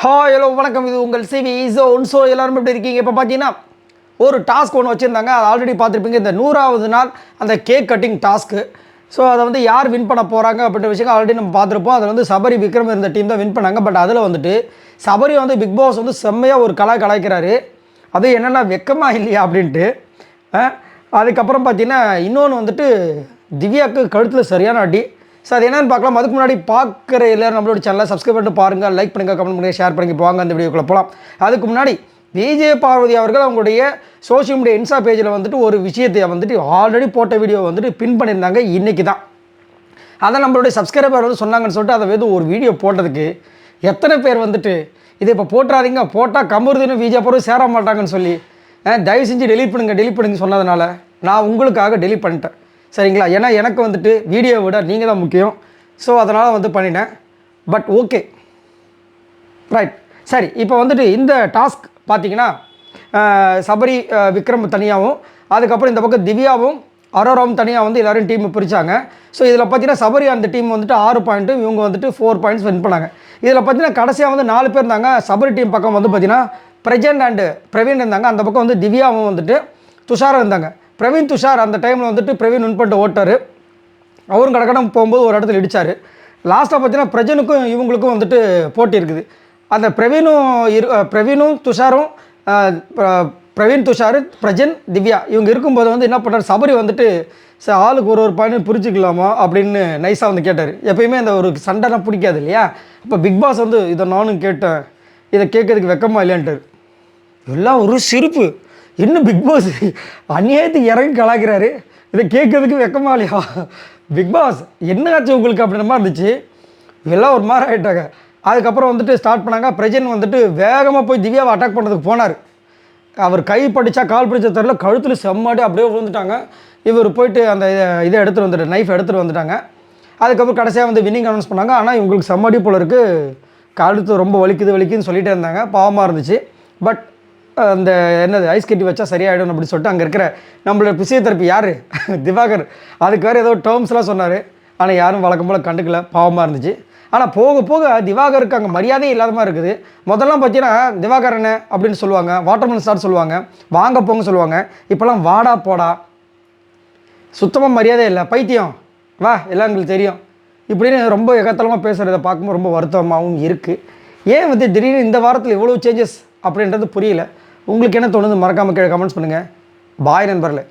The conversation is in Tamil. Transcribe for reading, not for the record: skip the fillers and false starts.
ஹாய் ஹலோ வணக்கம். இது உங்கள் சிவி ஜோன். ஸோ எல்லோரும் எப்படி இருக்கீங்க? இப்போ பார்த்தீங்கன்னா ஒரு டாஸ்க் ஒன்று வச்சுருந்தாங்க. அது ஆல்ரெடி பார்த்துருப்பீங்க. இந்த 100வது நாள் அந்த கேக் கட்டிங் டாஸ்க்கு. ஸோ அதை வந்து யார் வின் பண்ண போகிறாங்க அப்படின்ற விஷயம் ஆல்ரெடி நம்ம பார்த்துருப்போம். அதில் வந்து சபரி விக்ரம் இருந்த டீம் தான் வின் பண்ணாங்க. பட் அதில் வந்துட்டு சபரி வந்து பிக் பாஸ் வந்து செம்மையாக ஒரு கலாய்க்கிறாரு. அது என்னென்னா வெக்கமாக இல்லையா அப்படின்ட்டு. அதுக்கப்புறம் பார்த்தீங்கன்னா இன்னொன்று வந்துட்டு திவ்யாவுக்கு கழுத்தில் சரியான அடி. ஸோ அது என்னென்னு பார்க்கலாம். அதுக்கு முன்னாடி பார்க்குற எல்லோரும் நம்மளோட சேனலை சப்ஸ்கிரைப் பண்ணிட்டு பாருங்கள், லைக் பண்ணுங்கள், கமெண்ட் பண்ணுங்கள், ஷேர் பண்ணி போவாங்க. அந்த வீடியோக்குள்ளே போகலாம். அதுக்கு முன்னாடி விஜய் பார்வதி அவர்கள் அவங்களுடைய சோஷியல் மீடியா இன்ஸ்டா பேஜில் வந்துட்டு ஒரு விஷயத்தை வந்துட்டு ஆல்ரெடி போட்ட வீடியோ வந்துட்டு பின் பண்ணியிருந்தாங்க. இன்றைக்கி தான் அதை நம்மளுடைய சப்ஸ்கிரைபர் வந்து சொன்னாங்கன்னு சொல்லிட்டு அதை வந்து ஒரு வீடியோ போட்டதுக்கு எத்தனை பேர் வந்துட்டு இதை இப்போ போட்டுறாதீங்க, போட்டால் கமருதுன்னு விஜய் பார்வதி சேர மாட்டாங்கன்னு சொல்லி தயவு செஞ்சு டெலிட் பண்ணுங்க சொன்னதுனால நான் உங்களுக்காக டெலிட் பண்ணிட்டேன். சரிங்களா? ஏன்னா எனக்கு வந்துட்டு வீடியோவை விட நீங்கள் தான் முக்கியம். ஸோ அதனால் வந்து பண்ணிட்டேன். But okay, right. சரி, இப்போ வந்துட்டு இந்த டாஸ்க் பார்த்தீங்கன்னா சபரி விக்ரம் தனியாகவும், அதுக்கப்புறம் இந்த பக்கம் திவ்யாவும் அரோராவும் தனியாக வந்து எல்லோரும் டீம் பிரித்தாங்க. ஸோ இதில் பார்த்தீங்கன்னா சபரி அந்த டீம் வந்துட்டு 6 பாயிண்ட்டு, இவங்க வந்துட்டு 4 பாயிண்ட்ஸ் வின் பண்ணாங்க. இதில் பார்த்தீங்கன்னா கடைசியாக வந்து 4 பேர் இருந்தாங்க. சபரி டீம் பக்கம் வந்து பார்த்தீங்கன்னா பிரஜன் அண்டு பிரவீன் இருந்தாங்க. அந்த பக்கம் வந்து திவ்யாவும் வந்துட்டு துஷாரும் இருந்தாங்க. பிரவீன் துஷார் அந்த டைமில் வந்துட்டு பிரவீன் வின் பண்ணிட்டு ஓட்டார். அவரும் கடக்கடம் போகும்போது ஒரு இடத்துல இடித்தார். லாஸ்ட்டாக பார்த்தீங்கன்னா பிரஜனுக்கும் இவங்களுக்கும் வந்துட்டு போட்டி இருக்குது. அந்த பிரவீனும் துஷாரும் பிரவீன் துஷார் பிரஜன் திவ்யா இவங்க இருக்கும்போது வந்து என்ன பண்ணார், சபரி வந்துட்டு சார் ஆளுக்கு ஒரு பாயிண்ட் பிரிச்சுக்கலாமா அப்படின்னு நைஸாக வந்து கேட்டார். எப்பயுமே அந்த ஒரு சண்டைலாம் பிடிக்காது இல்லையா? அப்போ பிக் பாஸ் வந்து இதை நானும் கேட்டேன், இதை கேட்கறதுக்கு வெக்கமா இல்லையான்ட்டார். எல்லாம் ஒரு சிரிப்பு. இன்னும் பிக் பாஸ் அநியாயத்துக்கு இறங்கி கலாய்க்கிறாரு, இதை கேட்கறதுக்கு வெக்கமா இல்லையா? பிக் பாஸ் என்ன ஆச்சு உங்களுக்கு அப்படின்ற மாதிரி இருந்துச்சு. எல்லாம் ஒரு மாதிரி ஆகிட்டாங்க. அதுக்கப்புறம் வந்துட்டு ஸ்டார்ட் பண்ணாங்க. பிரஜன் வந்துட்டு வேகமாக போய் திவ்யாவை அட்டாக் பண்ணுறதுக்கு போனார். அவர் கை படித்தா கால் பிடிச்ச தெரியல, கழுத்தில் செம்மாடி அப்படியே விழுந்துட்டாங்க. இவர் போயிட்டு அந்த இதை எடுத்துகிட்டு வந்துட்டு நைஃப் எடுத்துகிட்டு வந்துட்டாங்க. அதுக்கப்புறம் கடைசியாக வந்து வின்னிங் அனௌன்ஸ் பண்ணாங்க. ஆனால் இவங்களுக்கு செம்மாடி போல் இருக்குது, கழுத்து ரொம்ப வலிக்குதுன்னு சொல்லிகிட்டே இருந்தாங்க. பாவமாக இருந்துச்சு. பட் அந்த என்னது ஐஸ் கட்டி வச்சா சரியாயிடும் அப்படின்னு சொல்லிட்டு அங்கே இருக்கிற நம்மளோட பிசியோதெரப்பி யார் திவாகர் அதுக்கு வேறு ஏதோ டேர்ம்ஸ்லாம் சொன்னார். ஆனால் யாரும் வழக்கம் போல் கண்டுக்கல. பாவமாக இருந்துச்சு. ஆனால் போக போக திவாகருக்கு அங்கே மரியாதையே இல்லாத மாதிரி இருக்குது. முதல்லாம் பார்த்தீங்கன்னா திவாகர் என்ன அப்படின்னு சொல்லுவாங்க, வாட்டர்மெலன் ஸ்டார் சொல்லுவாங்க, வாங்க போங்க சொல்லுவாங்க. இப்போல்லாம் வாடா போடா, சுத்தமாக மரியாதை இல்லை, பைத்தியம் வா எல்லாம் எங்களுக்கு தெரியும் இப்படின்னு ரொம்ப எகத்தலமாக பேசுகிறத பார்க்கும்போது ரொம்ப வருத்தமாகவும் இருக்குது. ஏன் வந்து திடீர்னு இந்த வாரத்தில் இவ்வளோ சேஞ்சஸ் அப்படின்றது புரியல. உங்களுக்கு என்ன தோணுது? மறக்காமல் கீழே கமெண்ட்ஸ் பண்ணுங்கள். பாய் நண்பர்களே.